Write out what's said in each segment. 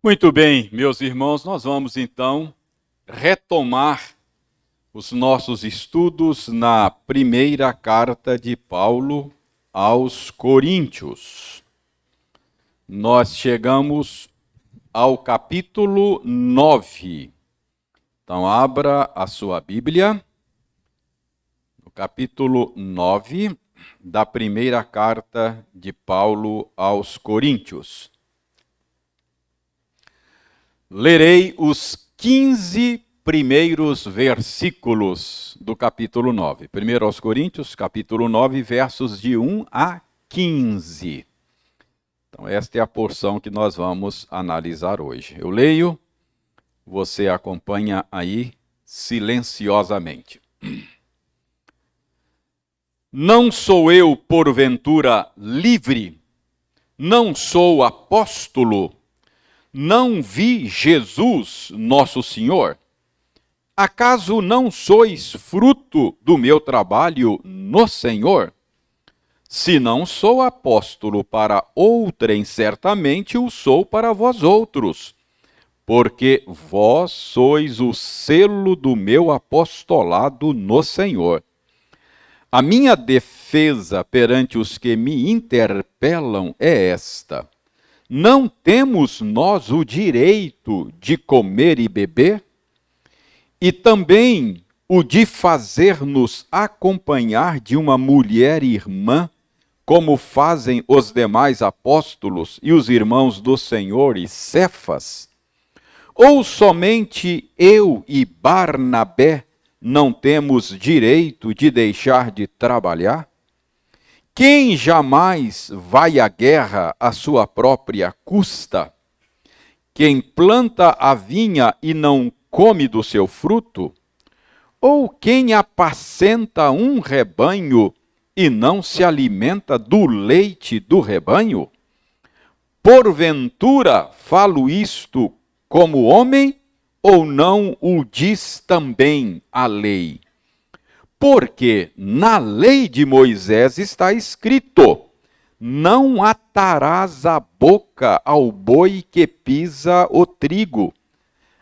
Muito bem, meus irmãos, nós vamos então retomar os nossos estudos na primeira carta de Paulo aos Coríntios. Nós chegamos ao capítulo 9. Então, abra a sua Bíblia, no capítulo 9 da primeira carta de Paulo aos Coríntios. Lerei os 15 primeiros versículos do capítulo 9. Primeiro aos Coríntios, capítulo 9, versos de 1 a 15. Então, esta é a porção que nós vamos analisar hoje. Eu leio, você acompanha aí silenciosamente. Não sou eu, porventura, livre? Não sou apóstolo? Não vi Jesus, nosso Senhor? Acaso não sois fruto do meu trabalho no Senhor? Se não sou apóstolo para outrem, certamente o sou para vós outros, porque vós sois o selo do meu apostolado no Senhor. A minha defesa perante os que me interpelam é esta: não temos nós o direito de comer e beber? E também o de fazer-nos acompanhar de uma mulher irmã, como fazem os demais apóstolos e os irmãos do Senhor e Cefas? Ou somente eu e Barnabé não temos direito de deixar de trabalhar? Quem jamais vai à guerra à sua própria custa? Quem planta a vinha e não come do seu fruto? Ou quem apacenta um rebanho e não se alimenta do leite do rebanho? Porventura falo isto como homem, ou não o diz também a lei? Porque na lei de Moisés está escrito: não atarás a boca ao boi que pisa o trigo.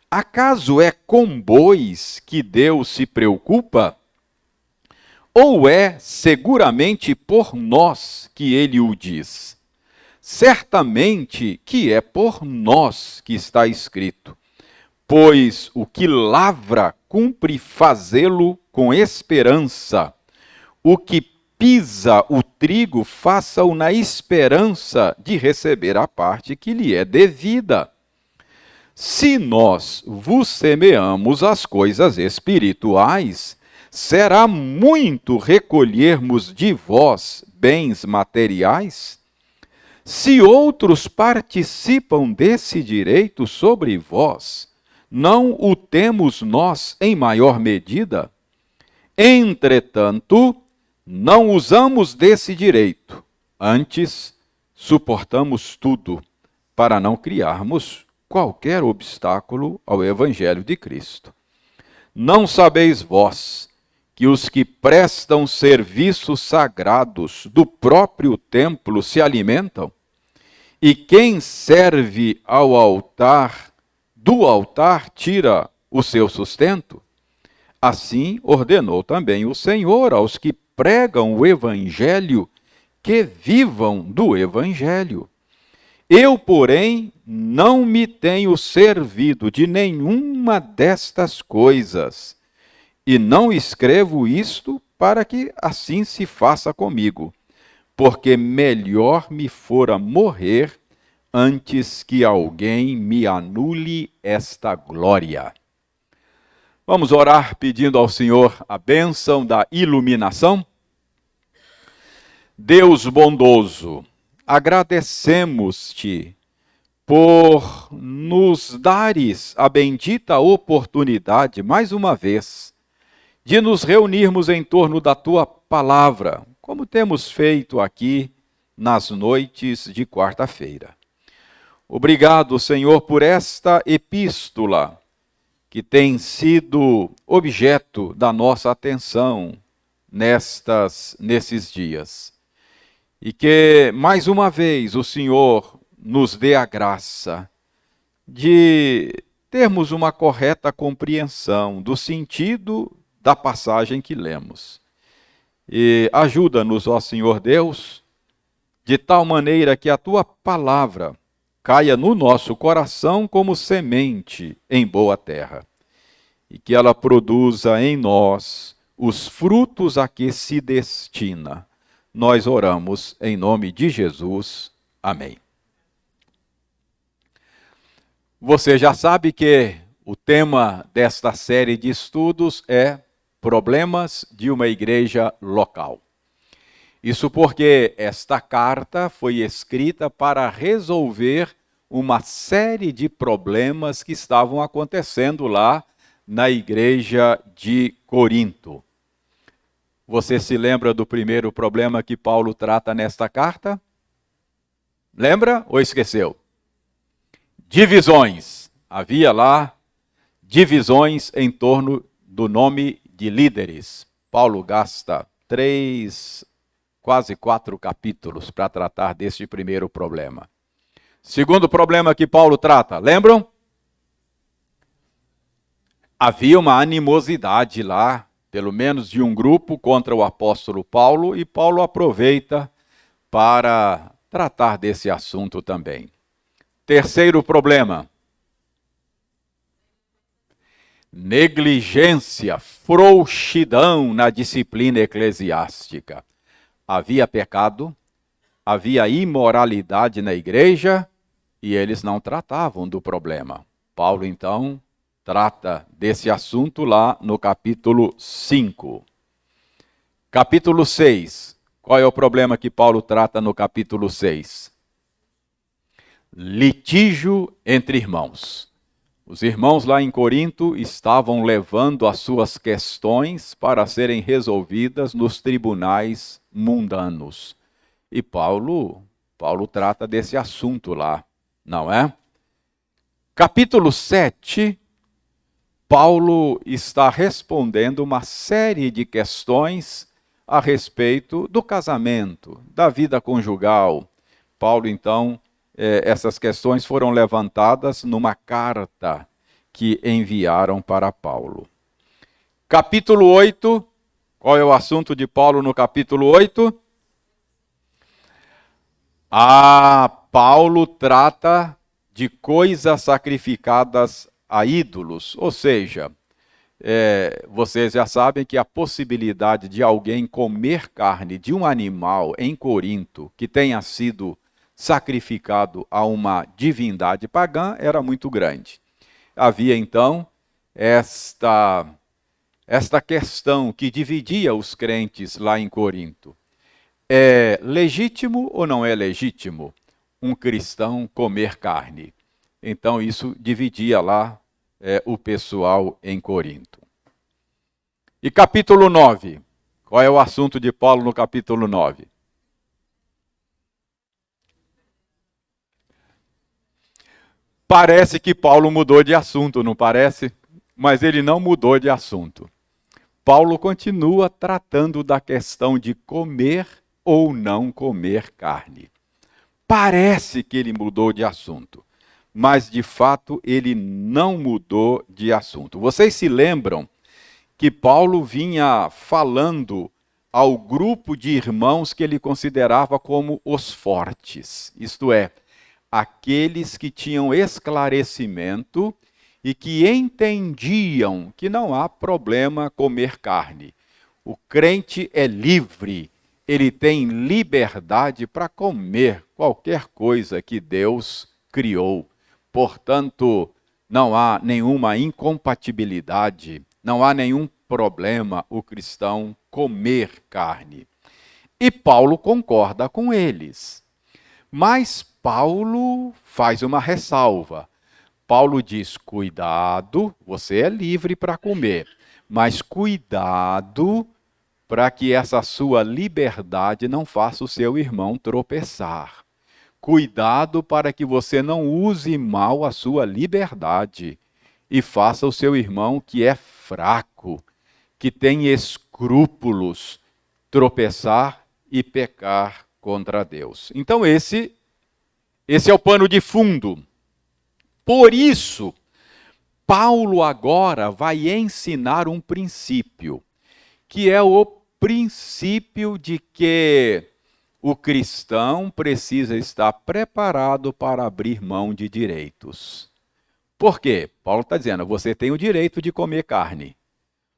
Acaso é com bois que Deus se preocupa? Ou é seguramente por nós que ele o diz? Certamente que é por nós que está escrito: pois o que lavra cumpre fazê-lo com esperança. O que pisa o trigo, faça-o na esperança de receber a parte que lhe é devida. Se nós vos semeamos as coisas espirituais, será muito recolhermos de vós bens materiais? Se outros participam desse direito sobre vós, não o temos nós em maior medida? Entretanto, não usamos desse direito, antes suportamos tudo, para não criarmos qualquer obstáculo ao Evangelho de Cristo. Não sabeis vós que os que prestam serviços sagrados do próprio templo se alimentam? E quem serve ao altar, do altar tira o seu sustento? Assim ordenou também o Senhor aos que pregam o Evangelho que vivam do Evangelho. Eu, porém, não me tenho servido de nenhuma destas coisas, e não escrevo isto para que assim se faça comigo, porque melhor me fora morrer antes que alguém me anule esta glória. Vamos orar pedindo ao Senhor a bênção da iluminação? Deus bondoso, agradecemos-te por nos dares a bendita oportunidade, mais uma vez, de nos reunirmos em torno da tua palavra, como temos feito aqui nas noites de quarta-feira. Obrigado, Senhor, por esta epístola, que tem sido objeto da nossa atenção nesses dias. E que, mais uma vez, o Senhor nos dê a graça de termos uma correta compreensão do sentido da passagem que lemos. E ajuda-nos, ó Senhor Deus, de tal maneira que a tua palavra caia no nosso coração como semente em boa terra, e que ela produza em nós os frutos a que se destina. Nós oramos em nome de Jesus. Amém. Você já sabe que o tema desta série de estudos é Problemas de uma Igreja Local. Isso porque esta carta foi escrita para resolver uma série de problemas que estavam acontecendo lá na igreja de Corinto. Você se lembra do primeiro problema que Paulo trata nesta carta? Lembra ou esqueceu? Divisões. Havia lá divisões em torno do nome de líderes. Paulo gasta 3, quase 4 capítulos para tratar deste primeiro problema. Segundo problema que Paulo trata, lembram? Havia uma animosidade lá, pelo menos de um grupo, contra o apóstolo Paulo, e Paulo aproveita para tratar desse assunto também. Terceiro problema: negligência, frouxidão na disciplina eclesiástica. Havia pecado, havia imoralidade na igreja e eles não tratavam do problema. Paulo, então, trata desse assunto lá no capítulo 5. Capítulo 6. Qual é o problema que Paulo trata no capítulo 6? Litígio entre irmãos. Os irmãos lá em Corinto estavam levando as suas questões para serem resolvidas nos tribunais mundanos. E Paulo trata desse assunto lá, não é? Capítulo 7, Paulo está respondendo uma série de questões a respeito do casamento, da vida conjugal. Paulo, então, essas questões foram levantadas numa carta que enviaram para Paulo. Capítulo 8, qual é o assunto de Paulo no capítulo 8? Paulo trata de coisas sacrificadas a ídolos, ou seja, vocês já sabem que a possibilidade de alguém comer carne de um animal em Corinto que tenha sido sacrificado a uma divindade pagã era muito grande. Havia então esta questão que dividia os crentes lá em Corinto. É legítimo ou não é legítimo um cristão comer carne? Então isso dividia lá o pessoal em Corinto. E capítulo 9, qual é o assunto de Paulo no capítulo 9? Parece que Paulo mudou de assunto, não parece? Mas ele não mudou de assunto. Paulo continua tratando da questão de comer ou não comer carne. Parece que ele mudou de assunto, mas de fato ele não mudou de assunto. Vocês se lembram que Paulo vinha falando ao grupo de irmãos que ele considerava como os fortes, isto é, aqueles que tinham esclarecimento e que entendiam que não há problema comer carne. O crente é livre, ele tem liberdade para comer qualquer coisa que Deus criou. Portanto, não há nenhuma incompatibilidade, não há nenhum problema o cristão comer carne. E Paulo concorda com eles. Mas Paulo faz uma ressalva. Paulo diz: cuidado, você é livre para comer, mas cuidado para que essa sua liberdade não faça o seu irmão tropeçar. Cuidado para que você não use mal a sua liberdade e faça o seu irmão que é fraco, que tem escrúpulos, tropeçar e pecar contra Deus. Então esse é o pano de fundo Por isso, Paulo agora vai ensinar um princípio, que é o princípio de que o cristão precisa estar preparado para abrir mão de direitos. Por quê? Paulo está dizendo, você tem o direito de comer carne,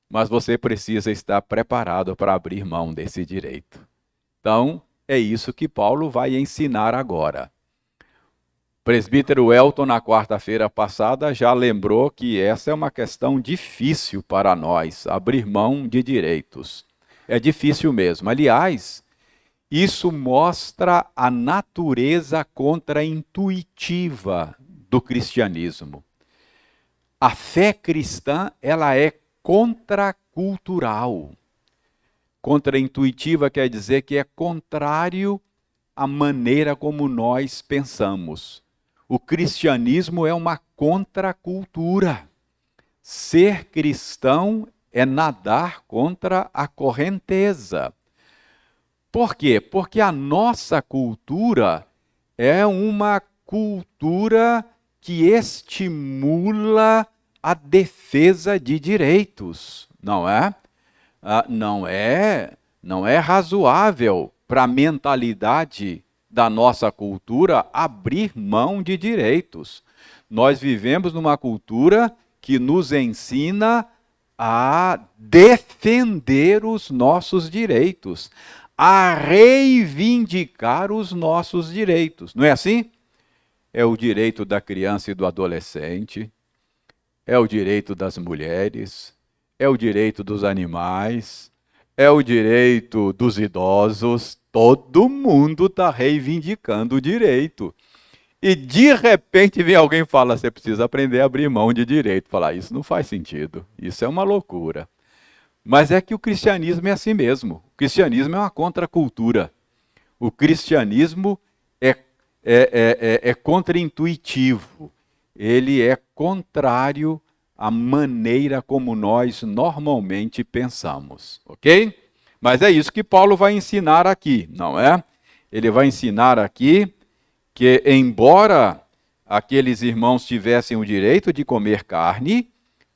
mas você precisa estar preparado para abrir mão desse direito. Então, é isso que Paulo vai ensinar agora. O presbítero Elton, na quarta-feira passada, já lembrou que essa é uma questão difícil para nós, abrir mão de direitos. É difícil mesmo. Aliás, isso mostra a natureza contraintuitiva do cristianismo. A fé cristã, ela é contracultural. Contraintuitiva quer dizer que é contrário à maneira como nós pensamos. O cristianismo é uma contracultura. Ser cristão é nadar contra a correnteza. Por quê? Porque a nossa cultura é uma cultura que estimula a defesa de direitos, não é? Não é razoável para a mentalidade da nossa cultura abrir mão de direitos. Nós vivemos numa cultura que nos ensina a defender os nossos direitos, a reivindicar os nossos direitos. Não é assim? É o direito da criança e do adolescente, é o direito das mulheres, é o direito dos animais, é o direito dos idosos. Todo mundo está reivindicando o direito. E de repente vem alguém e fala, você precisa aprender a abrir mão de direito. Falar, isso não faz sentido, isso é uma loucura. Mas é que o cristianismo é assim mesmo. O cristianismo é uma contracultura. O cristianismo é contraintuitivo. Ele é contrário à maneira como nós normalmente pensamos, ok? Mas é isso que Paulo vai ensinar aqui, não é? Ele vai ensinar aqui que, embora aqueles irmãos tivessem o direito de comer carne,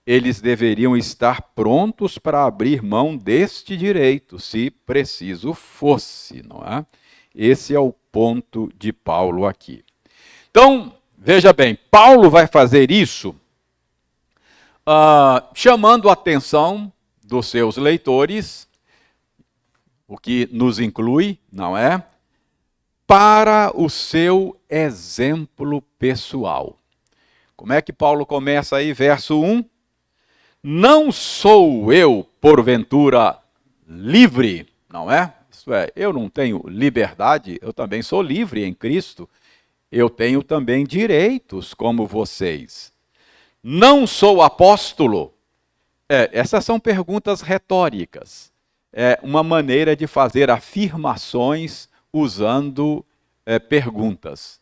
eles deveriam estar prontos para abrir mão deste direito, se preciso fosse, não é? Esse é o ponto de Paulo aqui. Então, veja bem, Paulo vai fazer isso chamando a atenção dos seus leitores, o que nos inclui, não é? Para o seu exemplo pessoal. Como é que Paulo começa aí, verso 1? Não sou eu, porventura, livre, não é? Isso é, eu não tenho liberdade, eu também sou livre em Cristo. Eu tenho também direitos como vocês. Não sou apóstolo? Essas são perguntas retóricas. É uma maneira de fazer afirmações usando perguntas.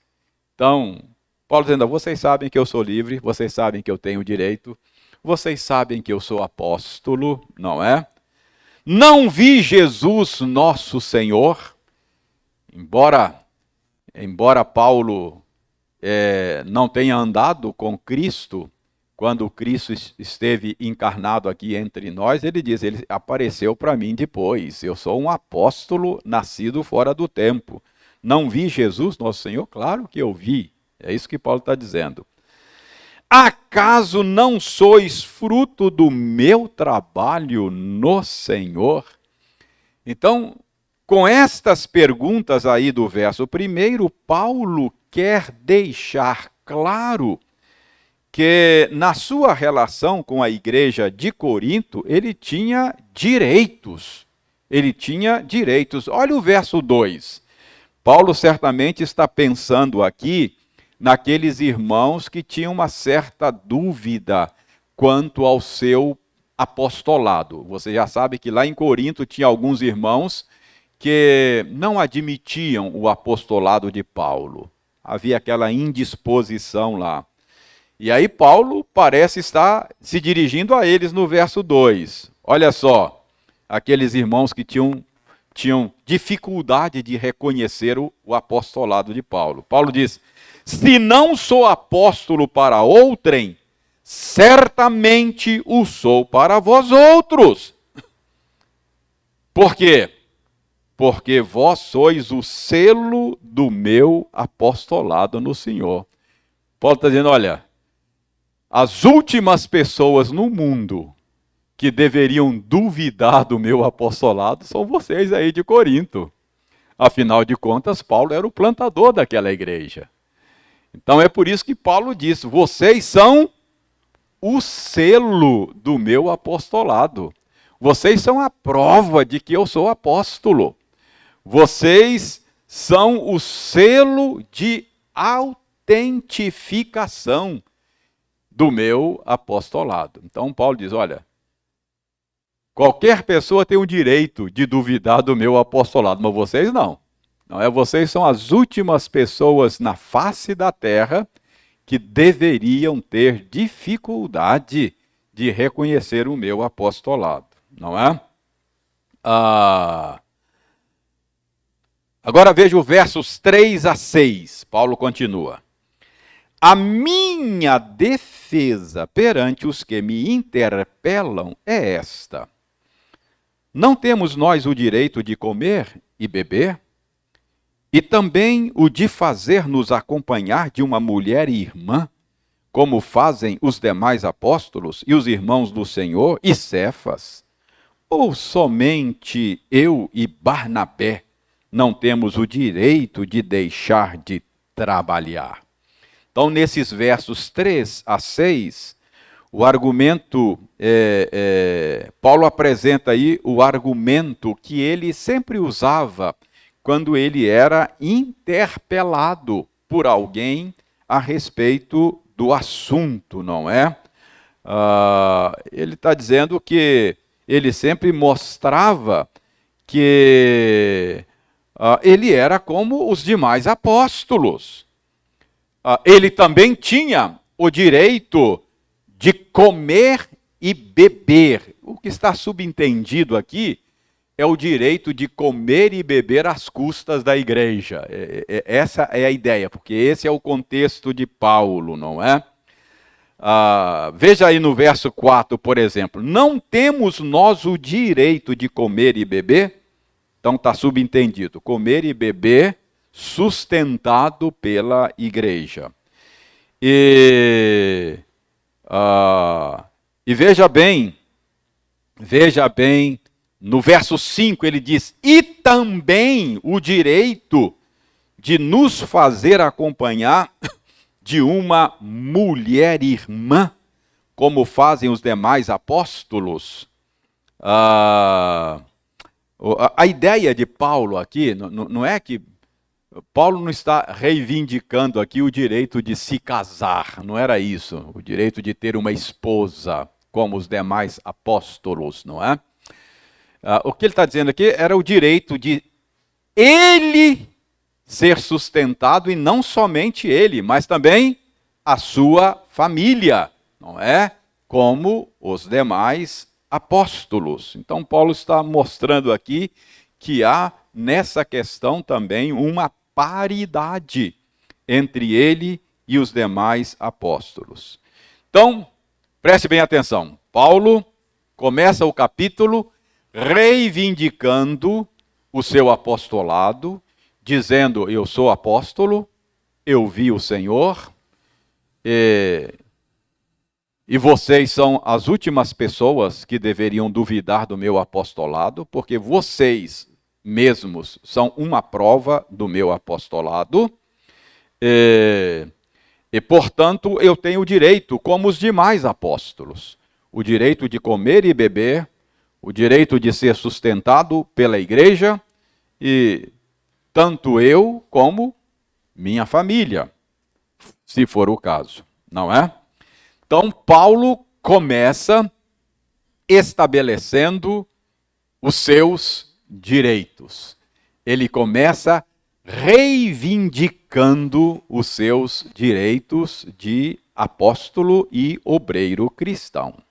Então, Paulo dizendo, vocês sabem que eu sou livre, vocês sabem que eu tenho direito, vocês sabem que eu sou apóstolo, não é? Não vi Jesus nosso Senhor, embora Paulo não tenha andado com Cristo, quando Cristo esteve encarnado aqui entre nós, ele diz, ele apareceu para mim depois, eu sou um apóstolo nascido fora do tempo. Não vi Jesus nosso Senhor? Claro que eu vi, é isso que Paulo está dizendo. Acaso não sois fruto do meu trabalho no Senhor? Então, com estas perguntas aí do verso 1, Paulo quer deixar claro que na sua relação com a igreja de Corinto, ele tinha direitos. Ele tinha direitos. Olha o verso 2. Paulo certamente está pensando aqui naqueles irmãos que tinham uma certa dúvida quanto ao seu apostolado. Você já sabe que lá em Corinto tinha alguns irmãos que não admitiam o apostolado de Paulo. Havia aquela indisposição lá. E aí Paulo parece estar se dirigindo a eles no verso 2. Olha só, aqueles irmãos que tinham dificuldade de reconhecer o apostolado de Paulo. Paulo diz: se não sou apóstolo para outrem, certamente o sou para vós outros. Por quê? Porque vós sois o selo do meu apostolado no Senhor. Paulo está dizendo, olha, as últimas pessoas no mundo que deveriam duvidar do meu apostolado são vocês aí de Corinto. Afinal de contas, Paulo era o plantador daquela igreja. Então é por isso que Paulo diz, vocês são o selo do meu apostolado. Vocês são a prova de que eu sou apóstolo. Vocês são o selo de autentificação do meu apostolado. Então Paulo diz, olha, qualquer pessoa tem o direito de duvidar do meu apostolado, mas vocês não. Não é? Vocês são as últimas pessoas na face da terra que deveriam ter dificuldade de reconhecer o meu apostolado, não é? Agora veja os versos 3 a 6. Paulo continua. A minha defesa perante os que me interpelam é esta. Não temos nós o direito de comer e beber? E também o de fazer-nos acompanhar de uma mulher irmã, como fazem os demais apóstolos e os irmãos do Senhor e Cefas? Ou somente eu e Barnabé não temos o direito de deixar de trabalhar? Então, nesses versos 3 a 6, o argumento, Paulo apresenta aí o argumento que ele sempre usava quando ele era interpelado por alguém a respeito do assunto, não é? Ele está dizendo que ele sempre mostrava que ele era como os demais apóstolos. Ele também tinha o direito de comer e beber. O que está subentendido aqui é o direito de comer e beber às custas da igreja. Essa é a ideia, porque esse é o contexto de Paulo, não é? Veja aí no verso 4, por exemplo. Não temos nós o direito de comer e beber? Então está subentendido, comer e beber sustentado pela igreja. E veja bem, no verso 5 ele diz, e também o direito de nos fazer acompanhar de uma mulher irmã, como fazem os demais apóstolos. A ideia de Paulo aqui, não é que Paulo não está reivindicando aqui o direito de se casar, não era isso, o direito de ter uma esposa, como os demais apóstolos, não é? O que ele está dizendo aqui era o direito de ele ser sustentado, e não somente ele, mas também a sua família, não é? Como os demais apóstolos. Então Paulo está mostrando aqui que há nessa questão também uma paridade entre ele e os demais apóstolos. Então, preste bem atenção. Paulo começa o capítulo reivindicando o seu apostolado, dizendo, eu sou apóstolo, eu vi o Senhor, e vocês são as últimas pessoas que deveriam duvidar do meu apostolado, porque vocês mesmos são uma prova do meu apostolado, e portanto eu tenho o direito, como os demais apóstolos, o direito de comer e beber, o direito de ser sustentado pela igreja, e tanto eu como minha família, se for o caso, não é? Então Paulo começa estabelecendo os seus direitos. Ele começa reivindicando os seus direitos de apóstolo e obreiro cristão.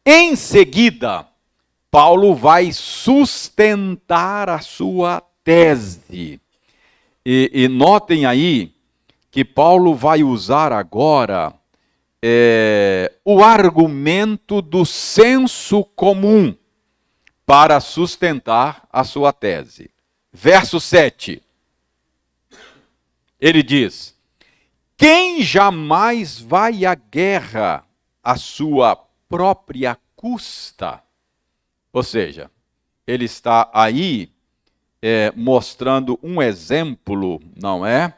Em seguida, Paulo vai sustentar a sua tese. E notem aí que Paulo vai usar agora o argumento do senso comum para sustentar a sua tese. Verso 7. Ele diz: quem jamais vai à guerra à sua própria custa? Ou seja, ele está aí mostrando um exemplo, não é?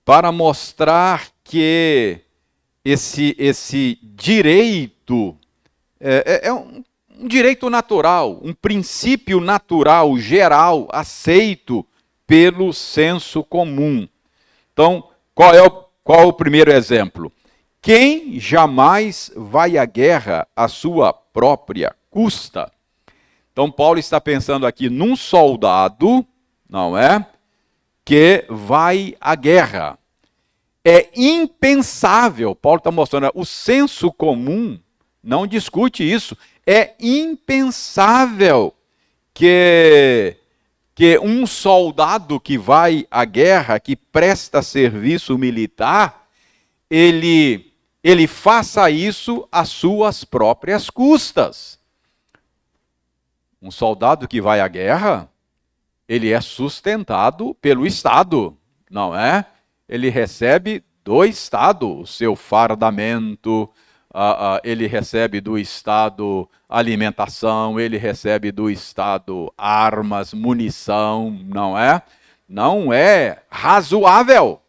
Para mostrar que esse direito é um direito natural, um princípio natural, geral, aceito pelo senso comum. Então, qual é o primeiro exemplo? Quem jamais vai à guerra à sua própria custa? Então, Paulo está pensando aqui num soldado, não é? Que vai à guerra. É impensável, Paulo está mostrando, o senso comum não discute isso. É impensável que um soldado que vai à guerra, que presta serviço militar, ele faça isso às suas próprias custas. Um soldado que vai à guerra, ele é sustentado pelo Estado, não é? Ele recebe do Estado o seu fardamento, ele recebe do Estado alimentação, ele recebe do Estado armas, munição, não é? Não é razoável,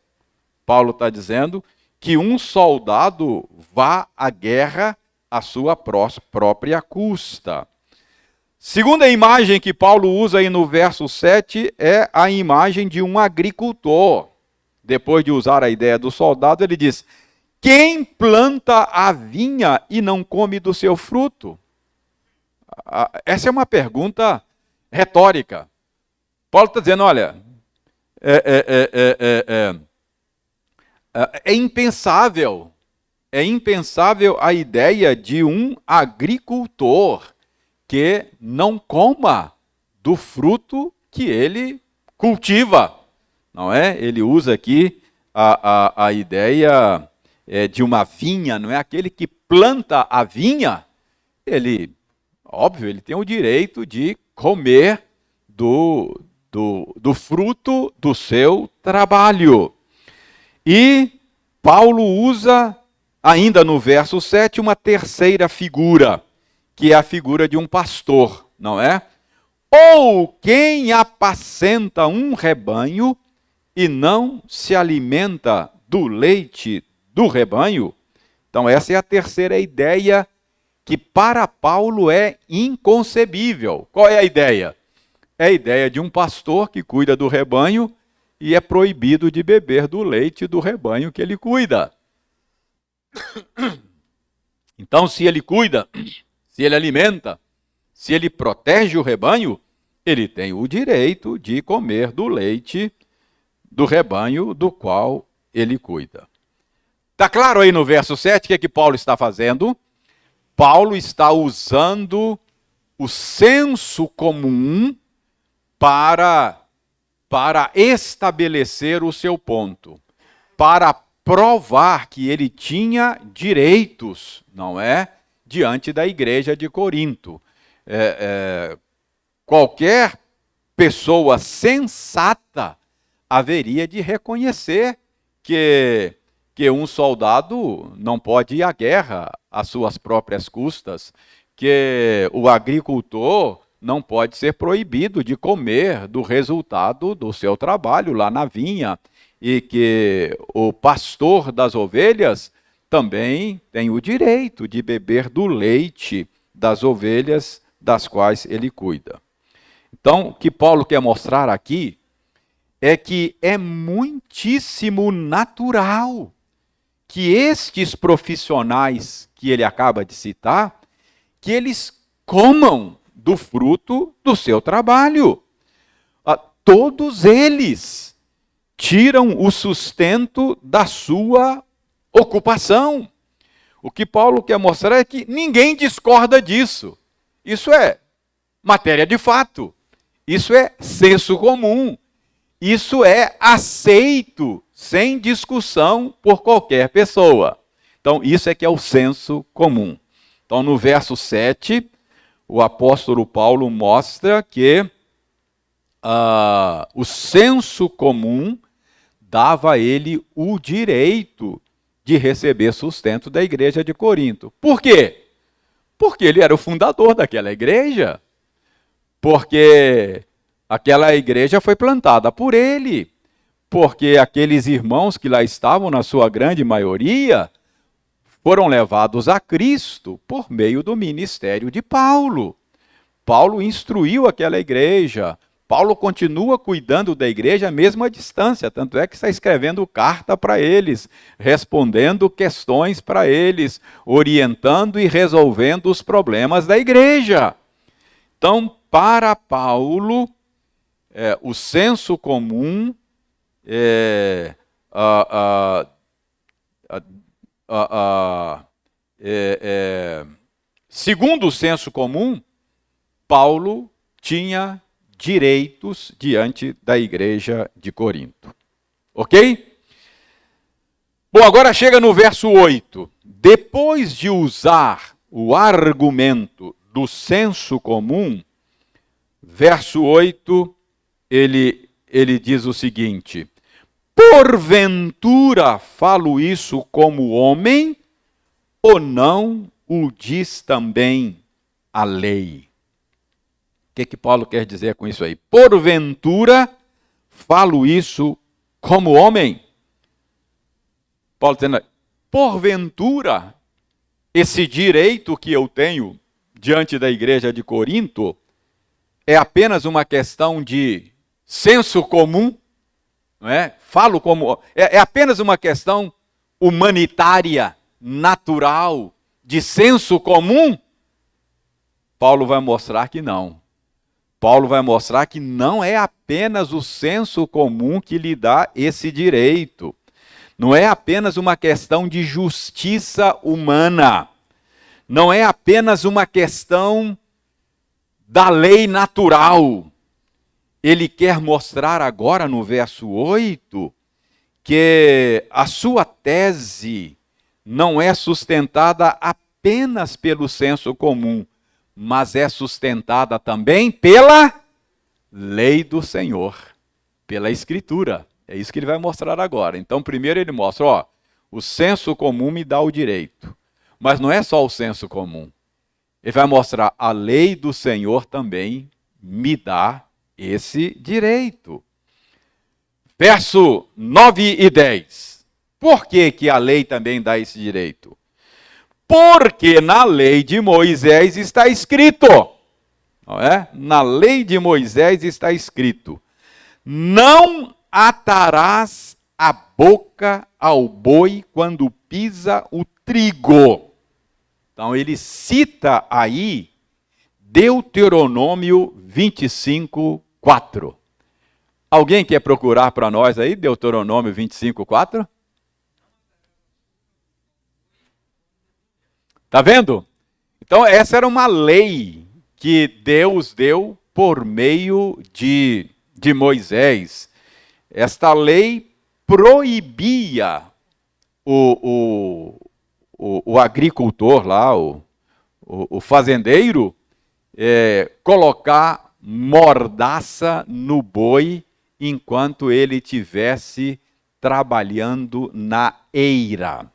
Paulo está dizendo, que um soldado vá à guerra à sua própria custa. Segunda imagem que Paulo usa aí no verso 7 é a imagem de um agricultor. Depois de usar a ideia do soldado, ele diz: quem planta a vinha e não come do seu fruto? Essa é uma pergunta retórica. Paulo está dizendo, olha, é impensável a ideia de um agricultor que não coma do fruto que ele cultiva, não é? Ele usa aqui a ideia de uma vinha, não é? Aquele que planta a vinha, óbvio, ele tem o direito de comer do fruto do seu trabalho. E Paulo usa, ainda no verso 7, uma terceira figura, que é a figura de um pastor, não é? Ou quem apacenta um rebanho e não se alimenta do leite do rebanho. Então essa é a terceira ideia que para Paulo é inconcebível. Qual é a ideia? É a ideia de um pastor que cuida do rebanho e é proibido de beber do leite do rebanho que ele cuida. Então, se ele cuida, se ele alimenta, se ele protege o rebanho, ele tem o direito de comer do leite do rebanho do qual ele cuida. Está claro aí no verso 7 o que Paulo está fazendo? Paulo está usando o senso comum para estabelecer o seu ponto, para provar que ele tinha direitos, não é? Diante da igreja de Corinto. Qualquer pessoa sensata haveria de reconhecer que um soldado não pode ir à guerra às suas próprias custas, que o agricultor não pode ser proibido de comer do resultado do seu trabalho lá na vinha, e que o pastor das ovelhas também tem o direito de beber do leite das ovelhas das quais ele cuida. Então, o que Paulo quer mostrar aqui é que é muitíssimo natural que estes profissionais que ele acaba de citar, que eles comam do fruto do seu trabalho. Todos eles tiram o sustento da sua ocupação. O que Paulo quer mostrar é que ninguém discorda disso. Isso é matéria de fato. Isso é senso comum. Isso é aceito sem discussão por qualquer pessoa. Então, isso é que é o senso comum. Então, no verso 7, o apóstolo Paulo mostra que o senso comum dava a ele o direito de receber sustento da igreja de Corinto. Por quê? Porque ele era o fundador daquela igreja. Porque aquela igreja foi plantada por ele. Porque aqueles irmãos que lá estavam, na sua grande maioria, foram levados a Cristo por meio do ministério de Paulo. Paulo instruiu aquela igreja. Paulo continua cuidando da igreja mesmo à distância, tanto é que está escrevendo carta para eles, respondendo questões para eles, orientando e resolvendo os problemas da igreja. Então, para Paulo, o senso comum segundo o senso comum, Paulo tinha direitos diante da igreja de Corinto. Ok? Bom, agora chega no verso 8. Depois de usar o argumento do senso comum, verso 8, ele diz o seguinte: porventura falo isso como homem, ou não o diz também a lei? O que Paulo quer dizer com isso aí? Porventura falo isso como homem? Paulo dizendo, porventura, esse direito que eu tenho diante da igreja de Corinto é apenas uma questão de senso comum? Não é? Falo como... É apenas uma questão humanitária, natural, de senso comum? Paulo vai mostrar que não. Paulo vai mostrar que não é apenas o senso comum que lhe dá esse direito. Não é apenas uma questão de justiça humana. Não é apenas uma questão da lei natural. Ele quer mostrar agora no verso 8 que a sua tese não é sustentada apenas pelo senso comum, mas é sustentada também pela lei do Senhor, pela Escritura. É isso que ele vai mostrar agora. Então, primeiro ele mostra, o senso comum me dá o direito. Mas não é só o senso comum. Ele vai mostrar, a lei do Senhor também me dá esse direito. Verso 9 e 10. Por que a lei também dá esse direito? Porque na lei de Moisés está escrito, não é? Na lei de Moisés está escrito: não atarás a boca ao boi quando pisa o trigo. Então ele cita aí Deuteronômio 25, 4. Alguém quer procurar para nós aí Deuteronômio 25, 4? Está vendo? Então, essa era uma lei que Deus deu por meio de Moisés. Esta lei proibia o agricultor lá, o fazendeiro, colocar mordaça no boi enquanto ele estivesse trabalhando na eira.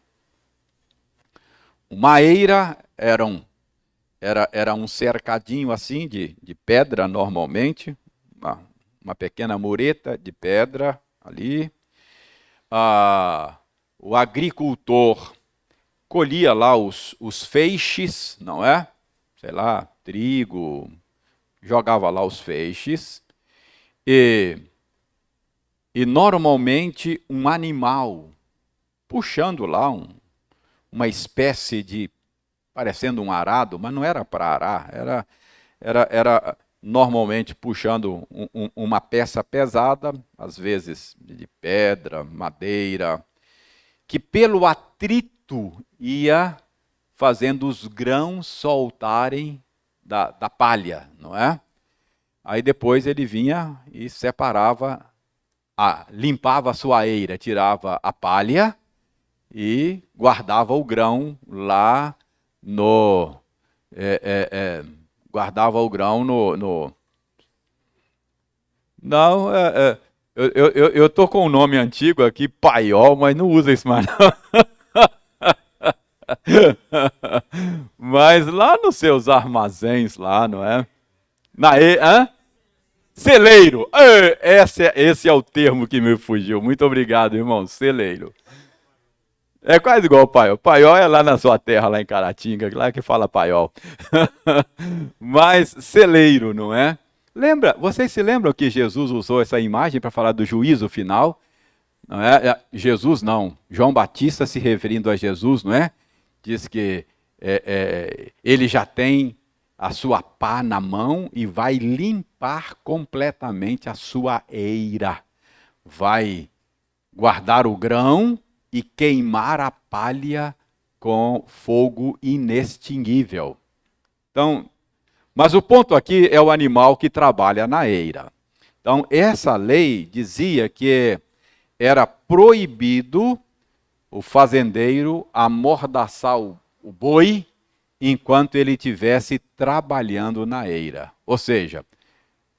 Uma eira era um cercadinho assim de pedra normalmente, uma pequena mureta de pedra ali. O agricultor colhia lá os feixes, não é? Sei lá, trigo, jogava lá os feixes. E normalmente um animal puxando lá uma espécie de, parecendo um arado, mas não era para arar, era normalmente puxando uma peça pesada, às vezes de pedra, madeira, que pelo atrito ia fazendo os grãos soltarem da palha, não é? Aí depois ele vinha e separava, limpava a sua eira, tirava a palha e guardava o grão lá no... guardava o grão no... Não, eu tô com um nome antigo aqui, paiol, mas não usa isso mais não. Mas lá nos seus armazéns lá, não é? Hã? Celeiro. Esse é o termo que me fugiu. Muito obrigado, irmão. Celeiro. É quase igual o paiol. Paiol é lá na sua terra, lá em Caratinga, lá que fala paiol. Mas celeiro, não é? Vocês se lembram que Jesus usou essa imagem para falar do juízo final? Não é? Jesus não. João Batista se referindo a Jesus, não é? Diz que ele já tem a sua pá na mão e vai limpar completamente a sua eira. Vai guardar o grão e queimar a palha com fogo inextinguível. Então, mas o ponto aqui é o animal que trabalha na eira. Então, essa lei dizia que era proibido o fazendeiro amordaçar o boi enquanto ele estivesse trabalhando na eira. Ou seja,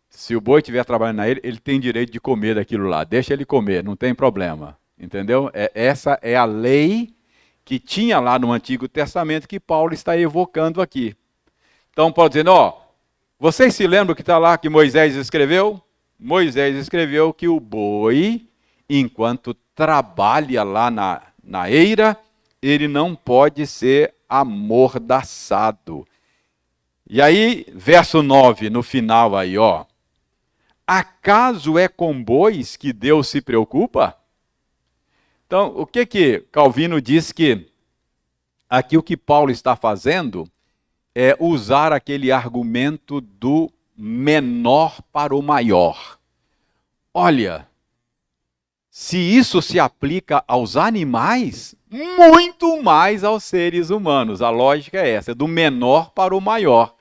se o boi estiver trabalhando na eira, ele tem direito de comer daquilo lá. Deixa ele comer, não tem problema. Entendeu? Essa é a lei que tinha lá no Antigo Testamento que Paulo está evocando aqui. Então, Paulo dizendo, vocês se lembram que está lá que Moisés escreveu? Moisés escreveu que o boi, enquanto trabalha lá na eira, ele não pode ser amordaçado. E aí, verso 9, no final aí, acaso é com bois que Deus se preocupa? Então, o que Calvino diz que aqui o que Paulo está fazendo é usar aquele argumento do menor para o maior. Olha, se isso se aplica aos animais, muito mais aos seres humanos. A lógica é essa, do menor para o maior.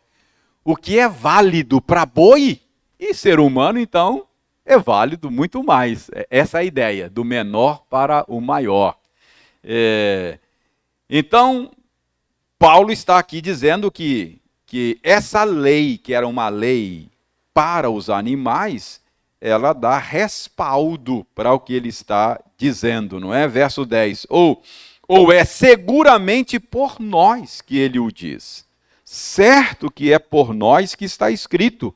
O que é válido para boi e ser humano, então, é válido muito mais. Essa é a ideia, do menor para o maior. Então, Paulo está aqui dizendo que essa lei, que era uma lei para os animais, ela dá respaldo para o que ele está dizendo, não é? Verso 10. Ou é seguramente por nós que ele o diz. Certo que é por nós que está escrito,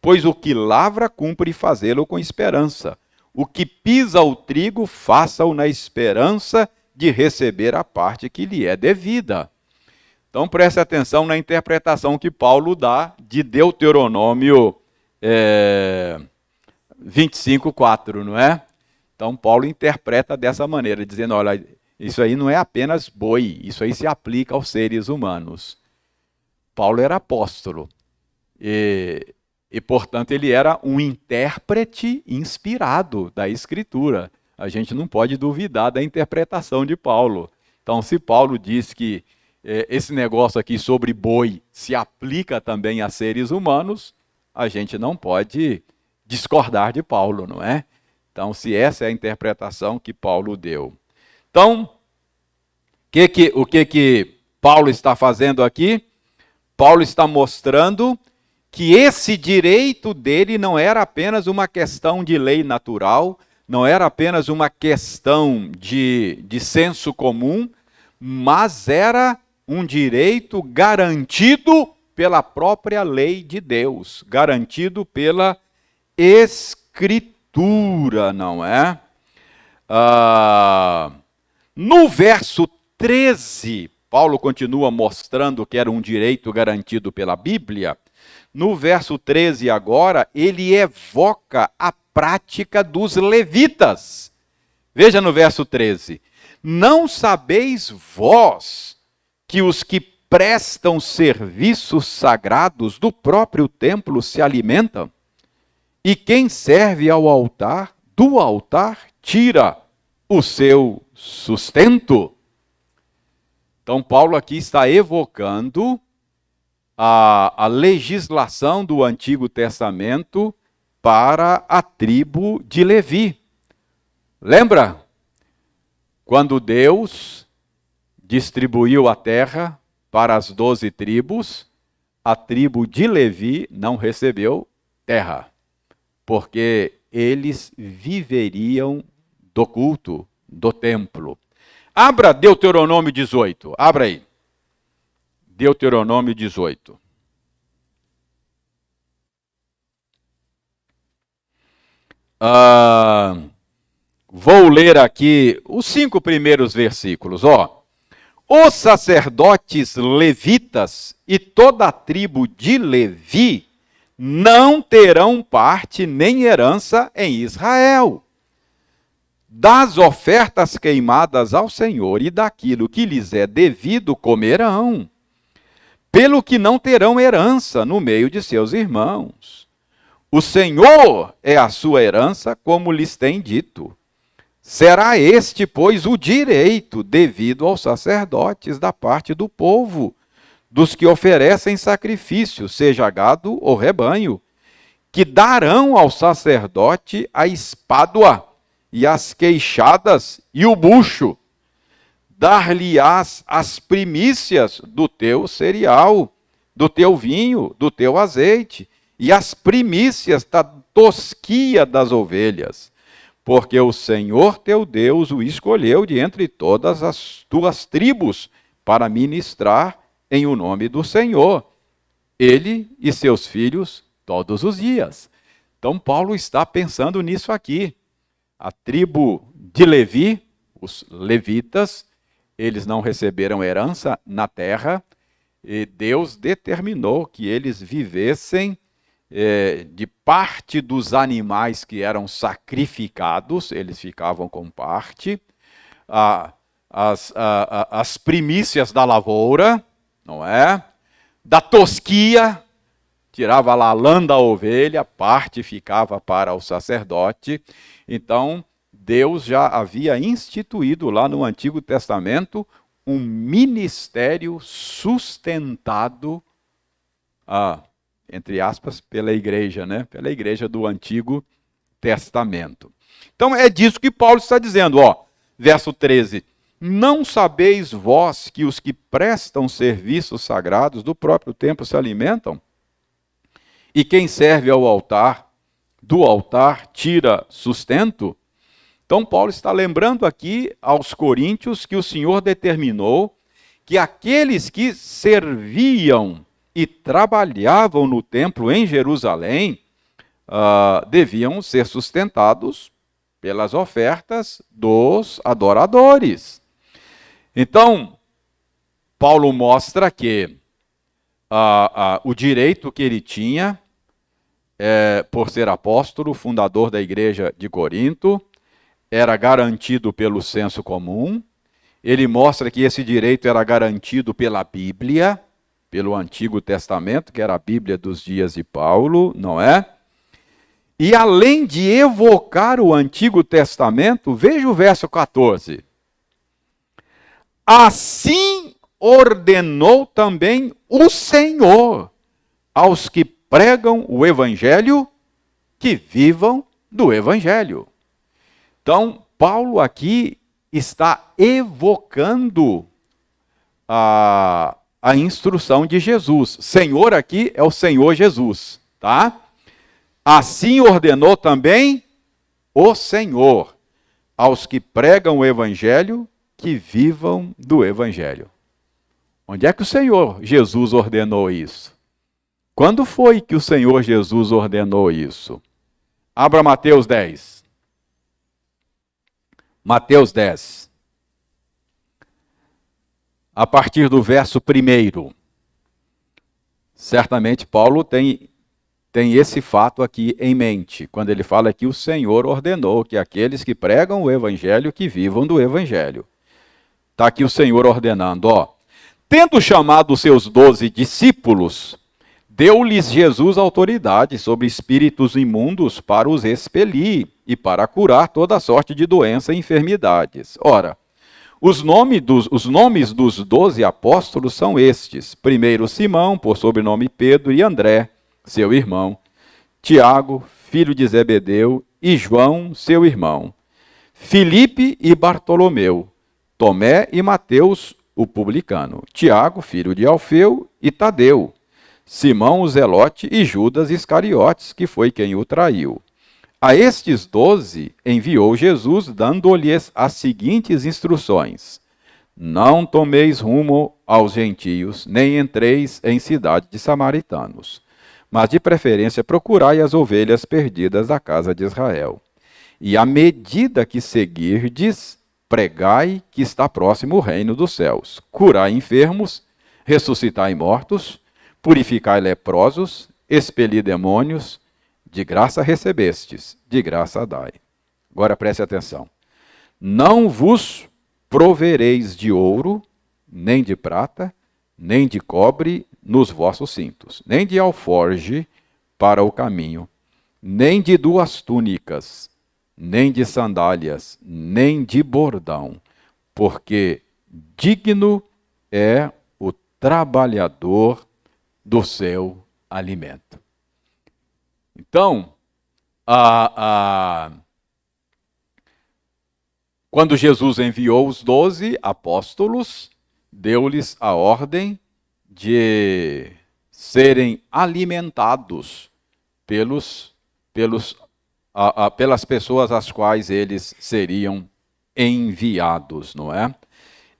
pois o que lavra cumpre fazê-lo com esperança. O que pisa o trigo, faça-o na esperança de receber a parte que lhe é devida. Então preste atenção na interpretação que Paulo dá de Deuteronômio 25:4, não é? Então Paulo interpreta dessa maneira, dizendo, olha, isso aí não é apenas boi, isso aí se aplica aos seres humanos. Paulo era apóstolo e portanto, ele era um intérprete inspirado da Escritura. A gente não pode duvidar da interpretação de Paulo. Então, se Paulo diz que esse negócio aqui sobre boi se aplica também a seres humanos, a gente não pode discordar de Paulo, não é? Então, se essa é a interpretação que Paulo deu. Então, o que Paulo está fazendo aqui? Paulo está mostrando que esse direito dele não era apenas uma questão de lei natural, não era apenas uma questão de senso comum, mas era um direito garantido pela própria lei de Deus, garantido pela Escritura, não é? No verso 13, Paulo continua mostrando que era um direito garantido pela Bíblia. No verso 13 agora, ele evoca a prática dos levitas. Veja no verso 13. Não sabeis vós que os que prestam serviços sagrados do próprio templo se alimentam? E quem serve ao altar, do altar, tira o seu sustento? Então Paulo aqui está evocando a legislação do Antigo Testamento para a tribo de Levi. Lembra? Quando Deus distribuiu a terra para as 12 tribos, a tribo de Levi não recebeu terra, porque eles viveriam do culto, do templo. Abra Deuteronômio 18, abra aí. Deuteronômio 18. Vou ler aqui os 5 primeiros versículos. Os sacerdotes levitas e toda a tribo de Levi não terão parte nem herança em Israel. Das ofertas queimadas ao Senhor e daquilo que lhes é devido comerão, pelo que não terão herança no meio de seus irmãos. O Senhor é a sua herança, como lhes tem dito. Será este, pois, o direito devido aos sacerdotes da parte do povo, dos que oferecem sacrifício, seja gado ou rebanho, que darão ao sacerdote a espádua e as queixadas e o bucho. Dar-lhe-ás as primícias do teu cereal, do teu vinho, do teu azeite, e as primícias da tosquia das ovelhas, porque o Senhor teu Deus o escolheu de entre todas as tuas tribos para ministrar em o nome do Senhor, ele e seus filhos todos os dias. Então Paulo está pensando nisso aqui. A tribo de Levi, os levitas, eles não receberam herança na terra, e Deus determinou que eles vivessem de parte dos animais que eram sacrificados, eles ficavam com parte, as primícias da lavoura, não é? Da tosquia, tirava lá a lã da ovelha, parte ficava para o sacerdote. Então, Deus já havia instituído lá no Antigo Testamento um ministério sustentado, entre aspas, pela igreja, né? Pela igreja do Antigo Testamento. Então é disso que Paulo está dizendo, verso 13. Não sabeis vós que os que prestam serviços sagrados do próprio templo se alimentam? E quem serve ao altar, do altar tira sustento? Então Paulo está lembrando aqui aos coríntios que o Senhor determinou que aqueles que serviam e trabalhavam no templo em Jerusalém, deviam ser sustentados pelas ofertas dos adoradores. Então, Paulo mostra que o direito que ele tinha, por ser apóstolo, fundador da igreja de Corinto, era garantido pelo senso comum. Ele mostra que esse direito era garantido pela Bíblia, pelo Antigo Testamento, que era a Bíblia dos dias de Paulo, não é? E além de evocar o Antigo Testamento, veja o verso 14. Assim ordenou também o Senhor aos que pregam o Evangelho, que vivam do Evangelho. Então, Paulo aqui está evocando a instrução de Jesus. Senhor aqui é o Senhor Jesus, tá? Assim ordenou também o Senhor aos que pregam o Evangelho, que vivam do Evangelho. Onde é que o Senhor Jesus ordenou isso? Quando foi que o Senhor Jesus ordenou isso? Abra Mateus 10. Mateus 10. A partir do verso 1. Certamente Paulo tem esse fato aqui em mente, quando ele fala que o Senhor ordenou que aqueles que pregam o Evangelho, que vivam do Evangelho. Está aqui o Senhor ordenando, Tendo chamado os seus 12 discípulos, deu-lhes Jesus autoridade sobre espíritos imundos para os expelir e para curar toda sorte de doença e enfermidades. Ora, Os nomes dos 12 apóstolos são estes: primeiro Simão, por sobrenome Pedro, e André, seu irmão, Tiago, filho de Zebedeu, e João, seu irmão, Filipe e Bartolomeu, Tomé e Mateus, o publicano, Tiago, filho de Alfeu, e Tadeu, Simão o Zelote e Judas Iscariotes, que foi quem o traiu. A estes 12 enviou Jesus, dando-lhes as seguintes instruções: não tomeis rumo aos gentios, nem entreis em cidade de samaritanos, mas de preferência procurai as ovelhas perdidas da casa de Israel. E à medida que seguirdes, pregai que está próximo o reino dos céus. Curai enfermos, ressuscitai mortos, purificai leprosos, expeli demônios. De graça recebestes, de graça dai. Agora preste atenção. Não vos provereis de ouro, nem de prata, nem de cobre nos vossos cintos, nem de alforge para o caminho, nem de 2 túnicas, nem de sandálias, nem de bordão, porque digno é o trabalhador do seu alimento. Então, quando Jesus enviou os 12 apóstolos, deu-lhes a ordem de serem alimentados pelas pessoas às quais eles seriam enviados, não é?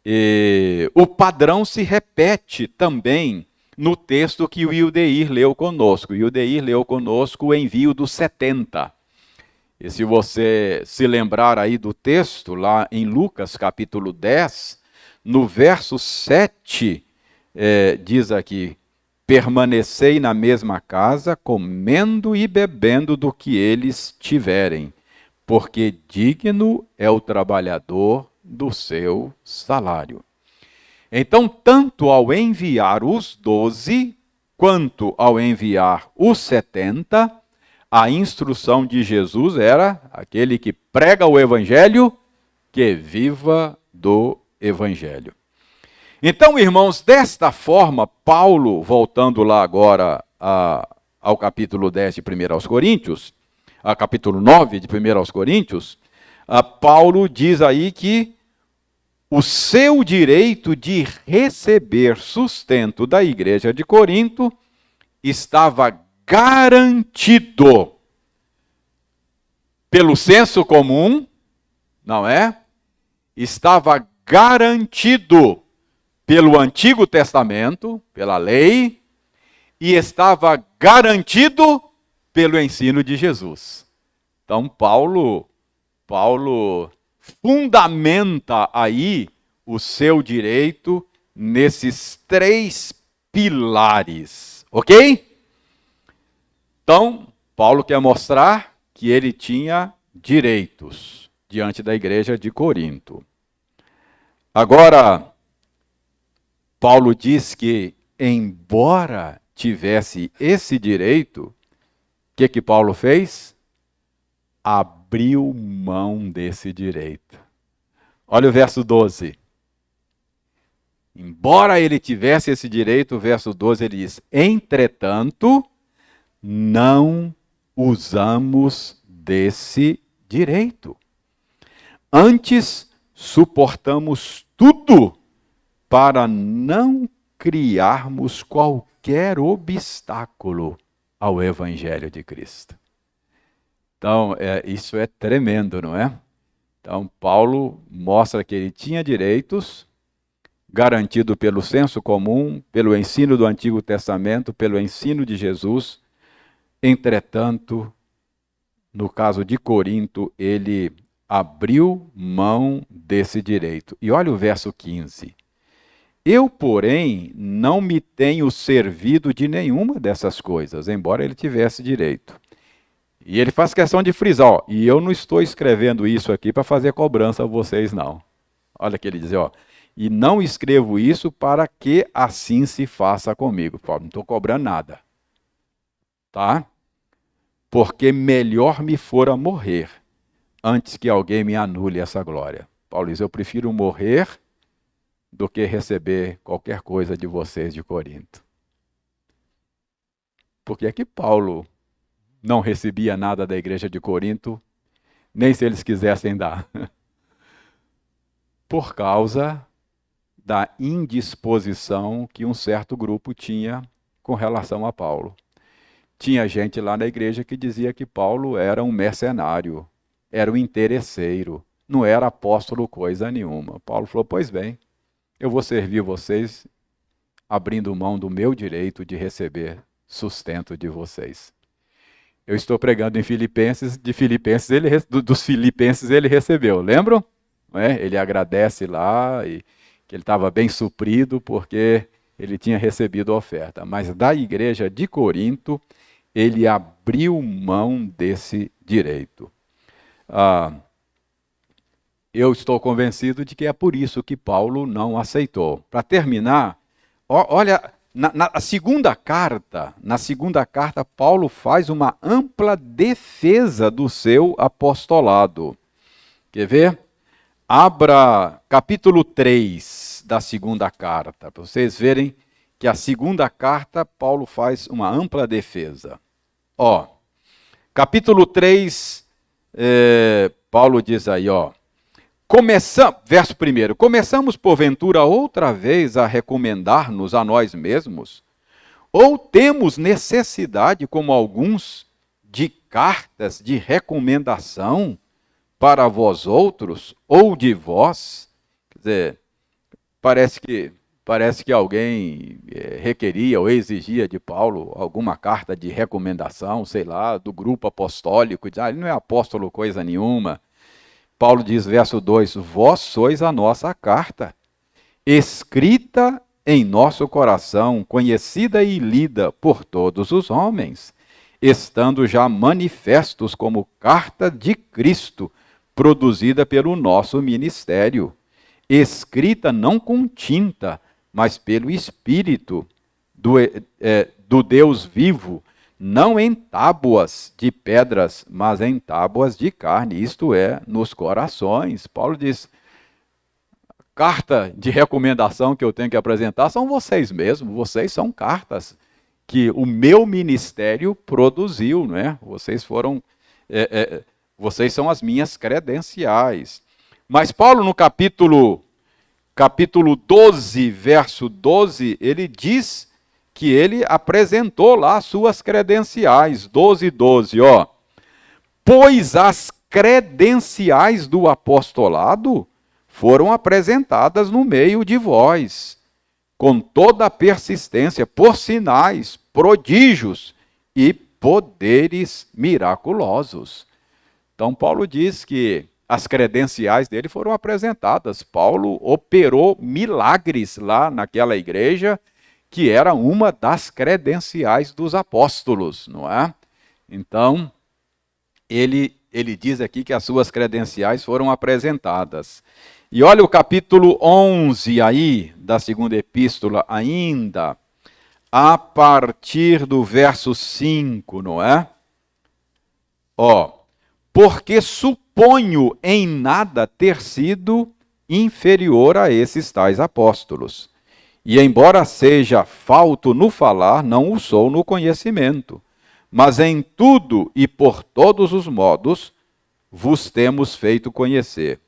E o padrão se repete também no texto que o Ildeir leu conosco. O Ildeir leu conosco o envio dos 70. E se você se lembrar aí do texto, lá em Lucas capítulo 10, no verso 7, diz aqui: permanecei na mesma casa, comendo e bebendo do que eles tiverem, porque digno é o trabalhador do seu salário. Então, tanto ao enviar os 12, quanto ao enviar os 70, a instrução de Jesus era: aquele que prega o evangelho, que viva do evangelho. Então, irmãos, desta forma, Paulo, voltando lá agora ao capítulo 10 de 1 aos Coríntios, ao capítulo 9 de 1 aos Coríntios, Paulo diz aí que o seu direito de receber sustento da igreja de Corinto estava garantido pelo senso comum, não é? Estava garantido pelo Antigo Testamento, pela lei, e estava garantido pelo ensino de Jesus. Então, Paulo fundamenta aí o seu direito nesses 3 pilares, ok? Então, Paulo quer mostrar que ele tinha direitos diante da igreja de Corinto. Agora, Paulo diz que, embora tivesse esse direito, o que Paulo fez? Abriu mão desse direito. Olha o verso 12. Embora ele tivesse esse direito, o verso 12 ele diz: entretanto, não usamos desse direito. Antes, suportamos tudo para não criarmos qualquer obstáculo ao Evangelho de Cristo. Então, isso é tremendo, não é? Então, Paulo mostra que ele tinha direitos, garantido pelo senso comum, pelo ensino do Antigo Testamento, pelo ensino de Jesus. Entretanto, no caso de Corinto, ele abriu mão desse direito. E olha o verso 15. Eu, porém, não me tenho servido de nenhuma dessas coisas, embora ele tivesse direito. E ele faz questão de frisar, ó, e eu não estou escrevendo isso aqui para fazer cobrança a vocês, não. Olha que ele diz, ó, e não escrevo isso para que assim se faça comigo. Paulo, não estou cobrando nada. Tá? Porque melhor me fora morrer antes que alguém me anule essa glória. Paulo diz, eu prefiro morrer do que receber qualquer coisa de vocês de Corinto. Por que é que Paulo não recebia nada da igreja de Corinto, nem se eles quisessem dar? Por causa da indisposição que um certo grupo tinha com relação a Paulo. Tinha gente lá na igreja que dizia que Paulo era um mercenário, era um interesseiro, não era apóstolo coisa nenhuma. Paulo falou, pois bem, eu vou servir vocês abrindo mão do meu direito de receber sustento de vocês. Eu estou pregando em Filipenses, dos Filipenses ele recebeu, lembram? Não é? Ele agradece lá e que ele estava bem suprido porque ele tinha recebido a oferta. Mas da igreja de Corinto, ele abriu mão desse direito. Eu estou convencido de que é por isso que Paulo não aceitou. Para terminar, olha, na segunda carta, Paulo faz uma ampla defesa do seu apostolado. Quer ver? Abra capítulo 3 da segunda carta, para vocês verem que a segunda carta, Paulo faz uma ampla defesa. Capítulo 3, Paulo diz aí, verso 1, começamos porventura outra vez a recomendar-nos a nós mesmos? Ou temos necessidade, como alguns, de cartas de recomendação para vós outros, ou de vós? Quer dizer, parece que alguém requeria ou exigia de Paulo alguma carta de recomendação, sei lá, do grupo apostólico, diz, ele não é apóstolo coisa nenhuma. Paulo diz, verso 2, vós sois a nossa carta, escrita em nosso coração, conhecida e lida por todos os homens, estando já manifestos como carta de Cristo, produzida pelo nosso ministério, escrita não com tinta, mas pelo Espírito do Deus vivo, não em tábuas de pedras, mas em tábuas de carne, isto é, nos corações. Paulo diz, carta de recomendação que eu tenho que apresentar são vocês mesmos, vocês são cartas que o meu ministério produziu, não é? Vocês são as minhas credenciais. Mas Paulo, no capítulo 12, verso 12, ele diz que ele apresentou lá suas credenciais. 12, pois as credenciais do apostolado foram apresentadas no meio de vós, com toda a persistência, por sinais, prodígios e poderes miraculosos. Então, Paulo diz que as credenciais dele foram apresentadas. Paulo operou milagres lá naquela igreja, que era uma das credenciais dos apóstolos, não é? Então, ele diz aqui que as suas credenciais foram apresentadas. E olha o capítulo 11 aí, da segunda epístola ainda, a partir do verso 5, não é? Porque suponho em nada ter sido inferior a esses tais apóstolos. E embora seja falto no falar, não o sou no conhecimento. Mas em tudo e por todos os modos vos temos feito conhecer.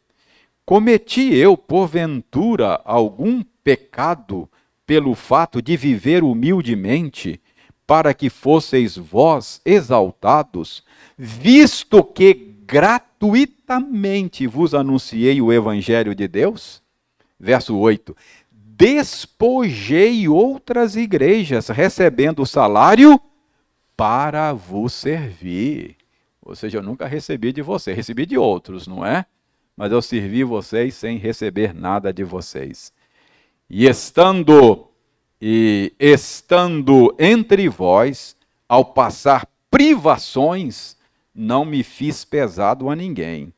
Cometi eu, porventura, algum pecado pelo fato de viver humildemente, para que fosseis vós exaltados, visto que gratuitamente vos anunciei o Evangelho de Deus? Verso 8. Despojei outras igrejas, recebendo salário para vos servir. Ou seja, eu nunca recebi de você, recebi de outros, não é? Mas eu servi vocês sem receber nada de vocês. E estando entre vós, ao passar privações, não me fiz pesado a ninguém,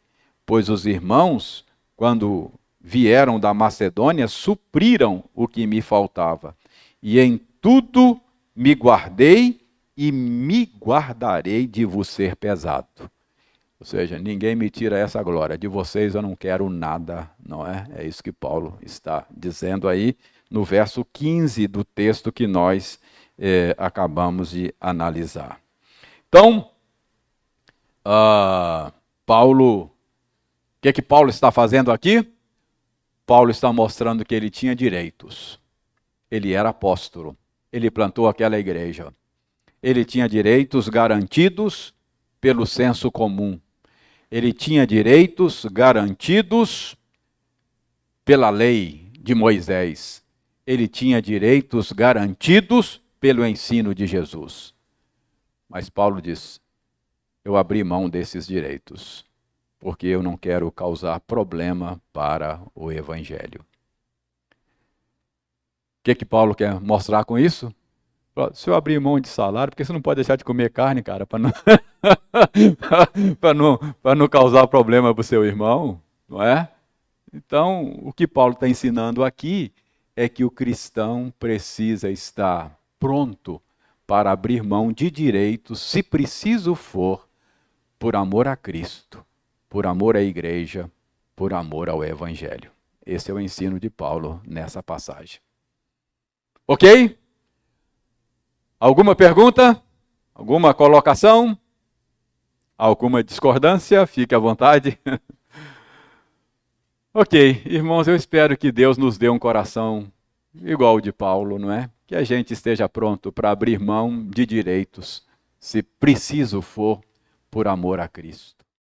pois os irmãos, quando vieram da Macedônia, supriram o que me faltava. E em tudo me guardei e me guardarei de vos ser pesado. Ou seja, ninguém me tira essa glória. De vocês eu não quero nada, não é? É isso que Paulo está dizendo aí no verso 15 do texto que nós acabamos de analisar. Então, Paulo, o que Paulo está fazendo aqui? Paulo está mostrando que ele tinha direitos. Ele era apóstolo. Ele plantou aquela igreja. Ele tinha direitos garantidos pelo senso comum. Ele tinha direitos garantidos pela lei de Moisés. Ele tinha direitos garantidos pelo ensino de Jesus. Mas Paulo diz: eu abri mão desses direitos, porque eu não quero causar problema para o evangelho. O que Paulo quer mostrar com isso? Se eu abrir mão de salário, porque você não pode deixar de comer carne, cara, para não causar problema para o seu irmão, não é? Então, o que Paulo está ensinando aqui é que o cristão precisa estar pronto para abrir mão de direitos, se preciso for, por amor a Cristo, por amor à igreja, por amor ao evangelho. Esse é o ensino de Paulo nessa passagem. Ok? Alguma pergunta? Alguma colocação? Alguma discordância? Fique à vontade. Ok, irmãos, eu espero que Deus nos dê um coração igual o de Paulo, não é? Que a gente esteja pronto para abrir mão de direitos, se preciso for, por amor a Cristo.